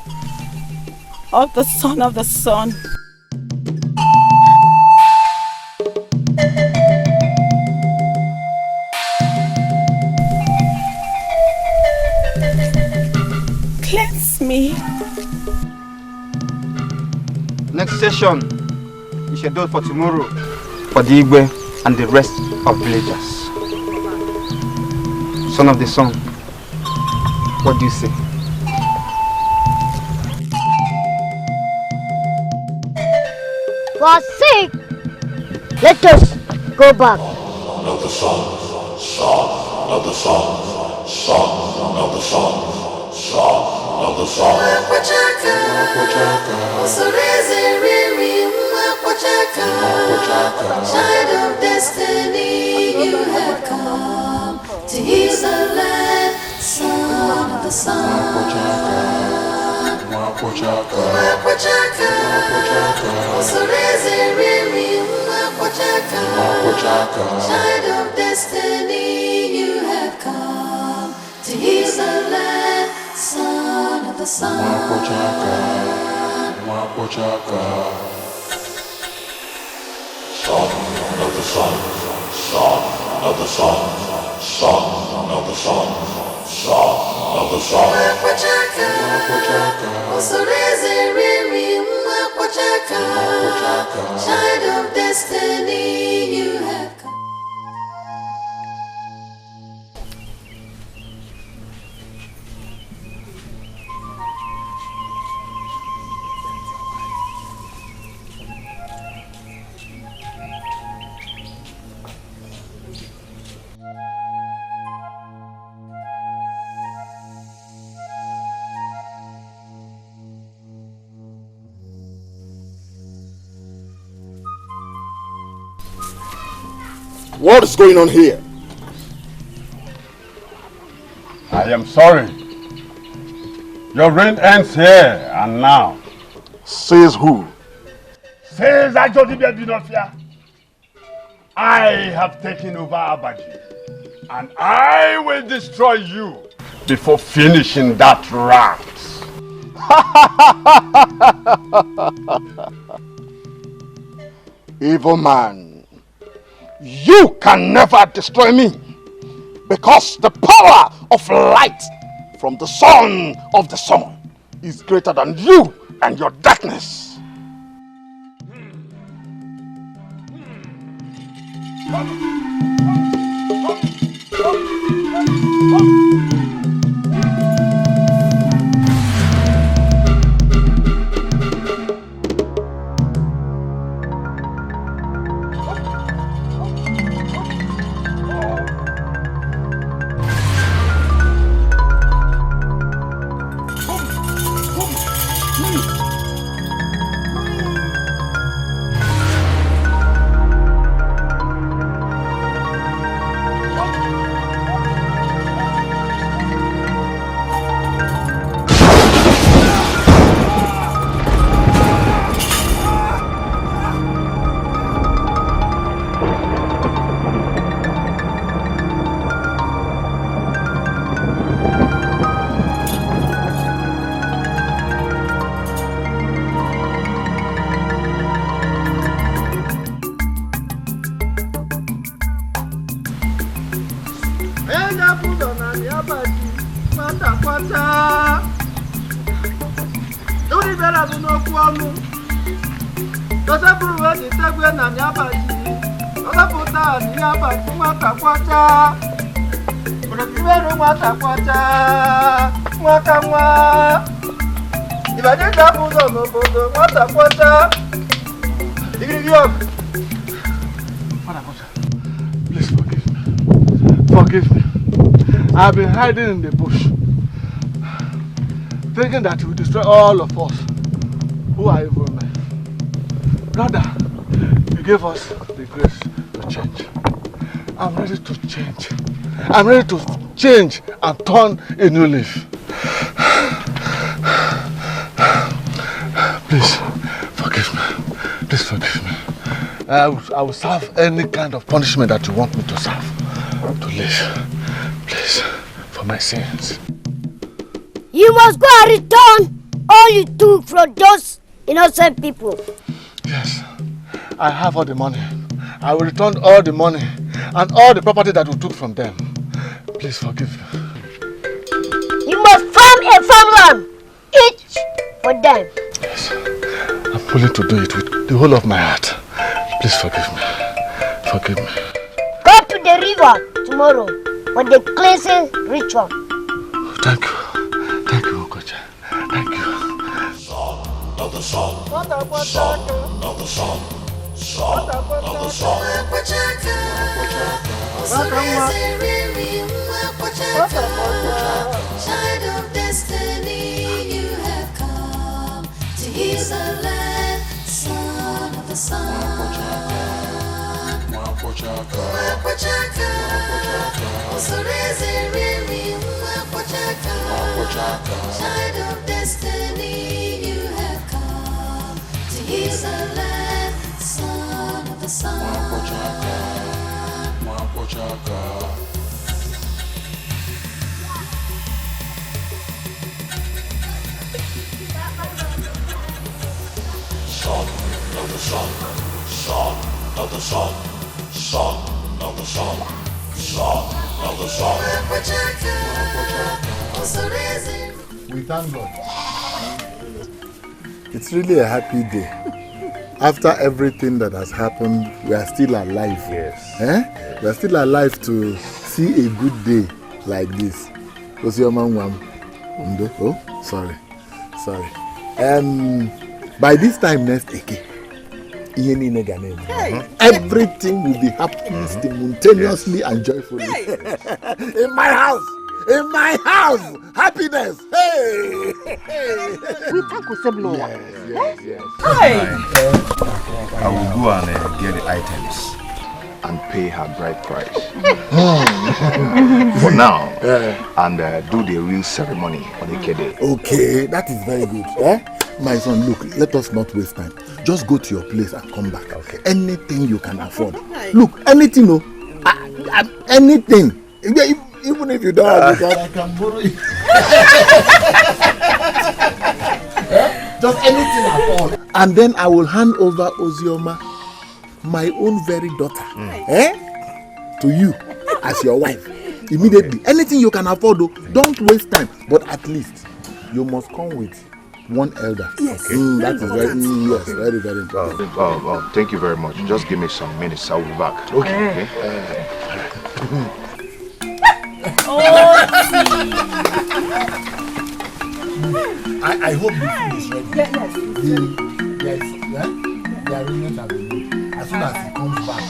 of the Son of the Sun. Cleanse me. Next session is scheduled for tomorrow for the Igwe and the rest of villagers. Son of the Sun, what do you say? For sake, let us go back. Son of the sun, son of the sun, son of the sun, son of the sun. Child of destiny, you have come to heal the land, son of the sun. Child of destiny, you have come to heal the land, son of the sun. Son of the sun, son of the sun, son of the sun, son of the sun. Child of destiny, you have come. What is going on here? I am sorry. Your reign ends here and now. Says who? Says Ajodibia Binofia. I have taken over Abaji, and I will destroy you before finishing that rat. Evil man. You can never destroy me, because the power of light from the Son of the Sun is greater than you and your darkness. Please forgive me. Forgive me. I've been hiding in the bush, thinking that it will destroy all of us who are evil men. Rather, you gave us the grace to change. I'm ready to change. I'm ready to change and turn a new leaf. Please, forgive me. Please forgive me. I will serve any kind of punishment that you want me to serve. To live. Please, for my sins. You must go and return all you took from those innocent people. Yes, I have all the money. I will return all the money and all the property that we took from them. Please forgive me. You must farm a farmland, each for them. Yes, I'm willing to do it with the whole of my heart. Please forgive me. Forgive me. Go to the river tomorrow for the cleansing ritual. Thank you. Thank you, Okocha. Thank you. Son of the sun. Son of the sun. Son of the sun. Child of destiny, you have come to heal the land. Son of the sun. Child of destiny, you have come to heal the land. Son of the sun. Son of the sun. Son of the sun. Son of the sun. Son of the sun. We thank God. It's really a happy day. After everything that has happened, we are still alive. Yes. Eh? We are still alive to see a good day like this. What's your man? Oh, sorry. By this time next week, everything will be happening simultaneously and joyfully. In my house! In my house! Happiness! Hey! We thank you, Yes. I will go and get the items and pay her bride price. For now, and do the real ceremony on the Kede. Okay, that is very good. My son, look, let us not waste time. Just go to your place and come back. Okay. Anything you can afford. Look, anything, no. Anything. Even if you don't have it, I can borrow it. Just anything at all. And then I will hand over Ozioma, my own very daughter, to you as your wife. Immediately. Anything you can afford, though, don't waste time. But at least you must come with one elder. Yes. Okay. That is very, very, very important. Thank you very much. Just give me some minutes. I'll be back. Okay. I hope the food is ready. Yes. The arrangements have been made. As soon as he comes back,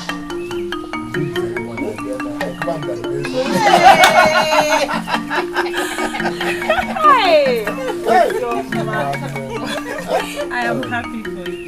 I am happy for you.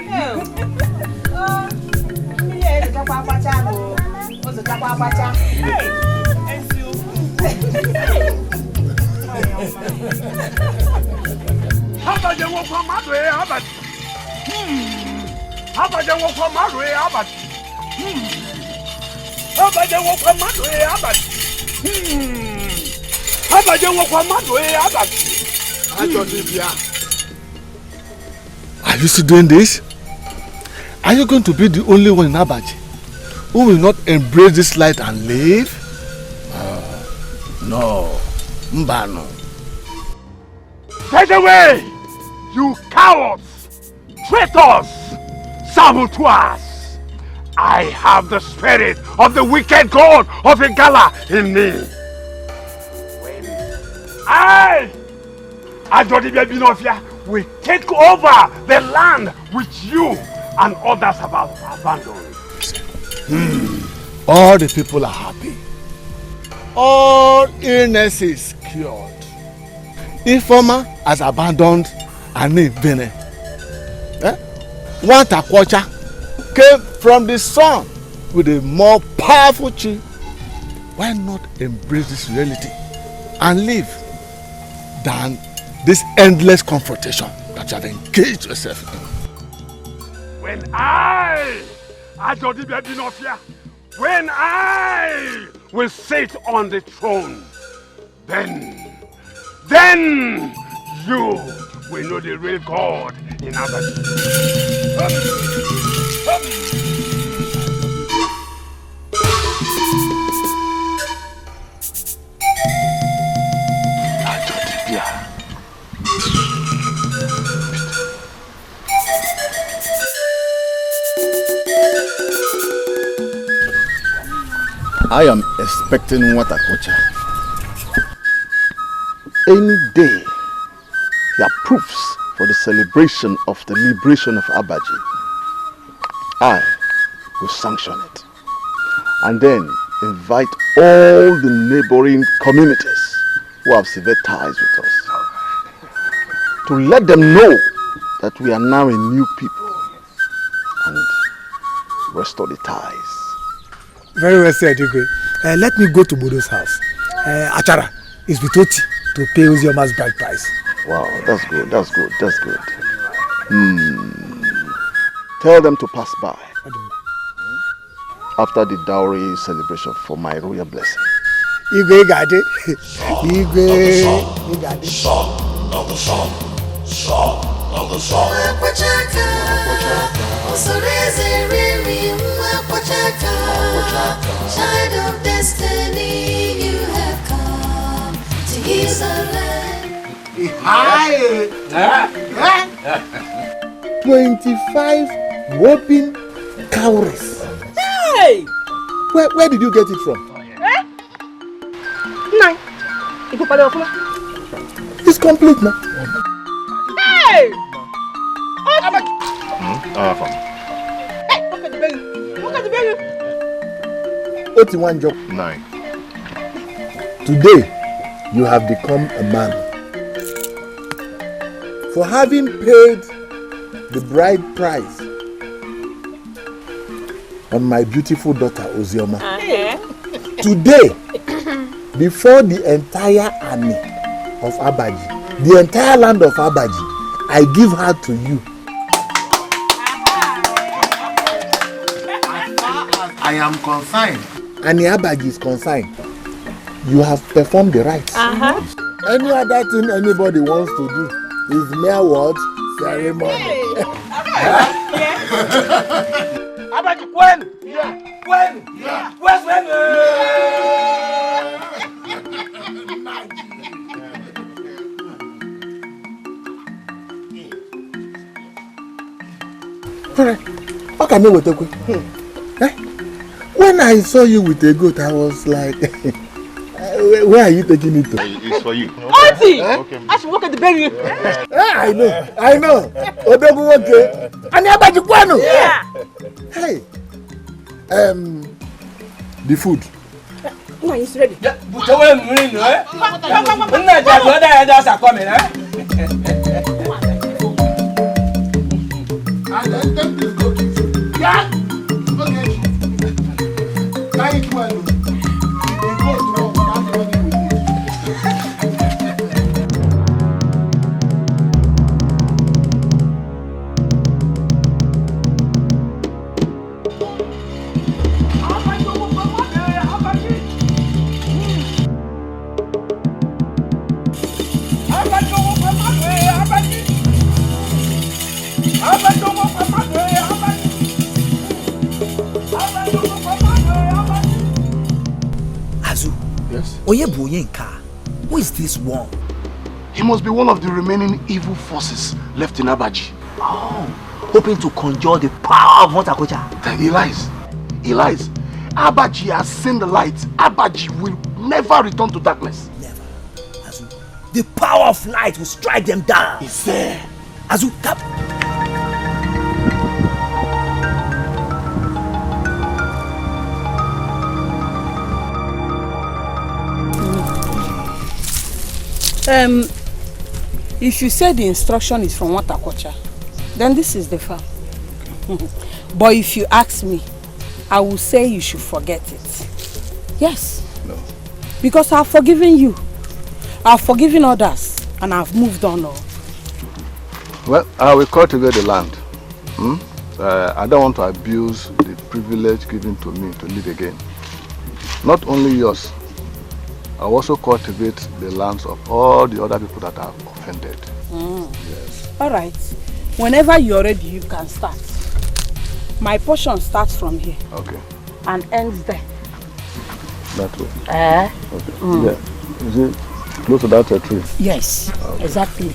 Are you still doing this? Are you going to be the only one in Abaji who will not embrace this light and live? No. Mbano. Get away! You cowards! Traitors! Saboteurs! I have the spirit of the wicked god of Igala in me. When I, Ajodibia Binofia, will take over the land which you and others have abandoned. All the people are happy. All illnesses cured. Ifoma has abandoned Ani Bene. One Takwacha came from the sun with a more powerful chi. Why not embrace this reality and live than this endless confrontation that you have engaged yourself in? When I, Ajodibia Binofia, when I will sit on the throne, then you will know the real God in Abaji. I am expecting Watakocha. Any day he approves for the celebration of the liberation of Abaji, I will sanction it. And then invite all the neighboring communities who have severed ties with us to let them know that we are now a new people and restore the ties. Very well said, Dikeh. Let me go to Bodo's house. Achara is with Oti to pay Uzioma's bride price. Wow, that's good, that's good, that's good. Tell them to pass by after the dowry celebration for my royal blessing. Igwe got it. Igwe got it. Son of the sun, son of the sun. Child of destiny, you have come to heal the land. 25 whopping cowries. Hey! Where did you get it from? It's complete now. Hey! Hey, look at the baby. Look at the baby. 81 job. 9. Today, you have become a man. For having paid the bride price on my beautiful daughter Ozioma. Today, before the entire army of Abaji, the entire land of Abaji, I give her to you. I am consigned. And the Abaji is consigned. You have performed the rites. Any other thing anybody wants to do is mere words, ceremony. Abaji, when? Yeah. When? Yeah. Where's when? What can you with a quick? When I saw you with a goat, I was like, where are you taking it to? It's for you. Auntie! Okay. I should walk at the berry. I know. Odogu okay. And Abaji Kwano. Yeah. Hey. The food. No, it's ready. But when we know, eh? When the other elders are coming, eh? And let them just go to food. Yeah. Okay. Carry it well. They go wrong without running with it. Who is this one? He must be one of the remaining evil forces left in Abaji. Oh, hoping to conjure the power of Watakocha. He lies. He lies. Abaji has seen the light. Abaji will never return to darkness. Never. Azu, the power of light will strike them down. It's there. Azu, tap. If you say the instruction is from Watakocha, then this is the farm. But if you ask me, I will say you should forget it. Yes. No. Because I've forgiven you. I've forgiven others. And I've moved on. Well, I will cultivate the land. I don't want to abuse the privilege given to me to live again. Not only yours, I also cultivate the lands of all the other people that are offended. Yes. All right. Whenever you're ready, you can start. My portion starts from here. Okay. And ends there. That way. Eh? Okay. Yeah. Is it close to that tree? Yes. Okay. Exactly.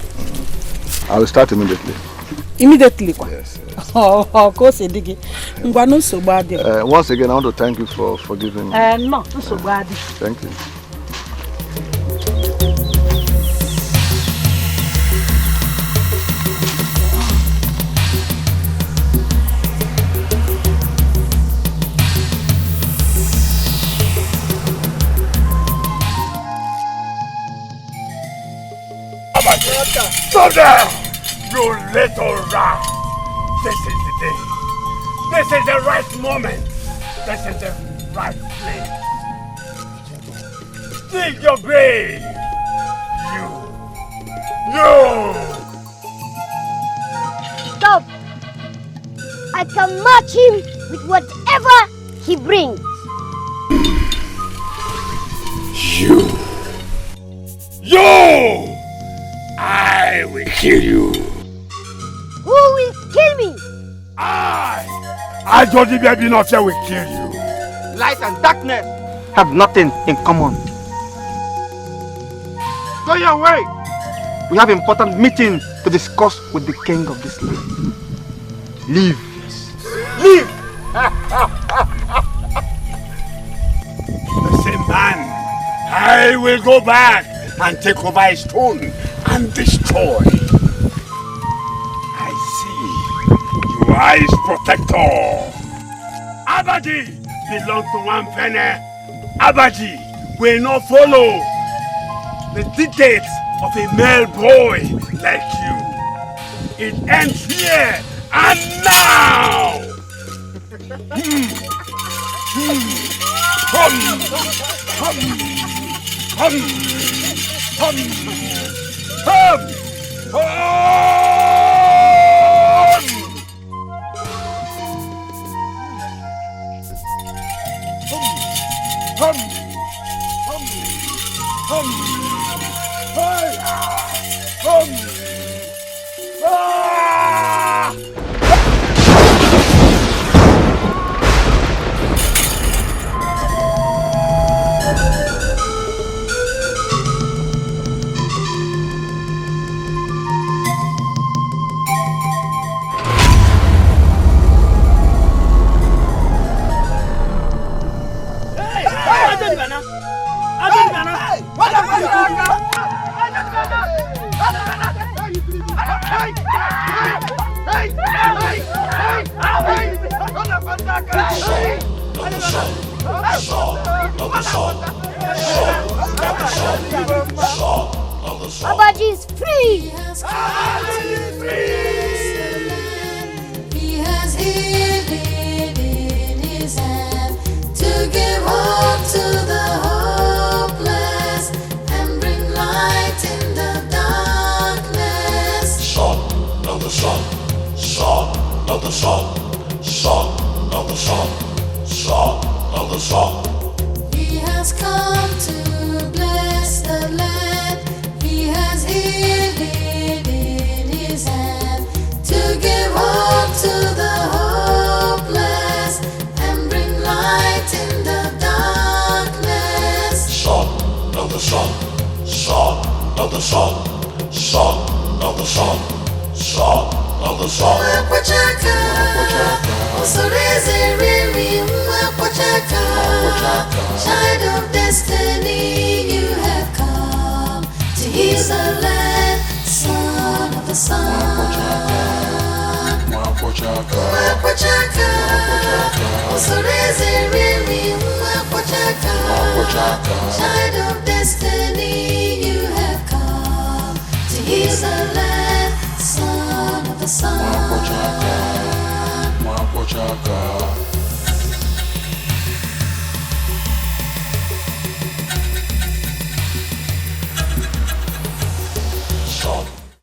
I will start immediately. Immediately? Yes. Oh, of course, Dikeh. Once again, I want to thank you for forgiving me. No, so bad. Thank you. Stop there! You little rat! This is the day. This is the right moment. This is the right place. Dig your grave! You! Stop! I can match him with whatever he brings. You! I will kill you. Who will kill me? I told you baby not here will kill you. Light and darkness have nothing in common. Go your way. We have important meeting to discuss with the king of this land. Leave. Leave! Listen, man. I will go back and take over his throne and destroy. I see. You are his protector. Abaji belongs to one penny. Abaji will not follow the dictates of a male boy like you. It ends here and now. Abaji is free! He has healed it in his hand to give hope to the hopeless and bring light in the darkness. Son of the sun, son of the sun, son of the sun, son of the sun. He has come to bless the land. He has healed it in his hand to give hope to the hopeless and bring light in the darkness. Son of the sun, son of the sun, son of the sun, son of the sun. Mwapachaka, Osoreze Riri, Mwapachaka, child of destiny, you have come to heal the land, son of the sun. Mwapachaka, Osoreze Riri, Mwapachaka, child of destiny.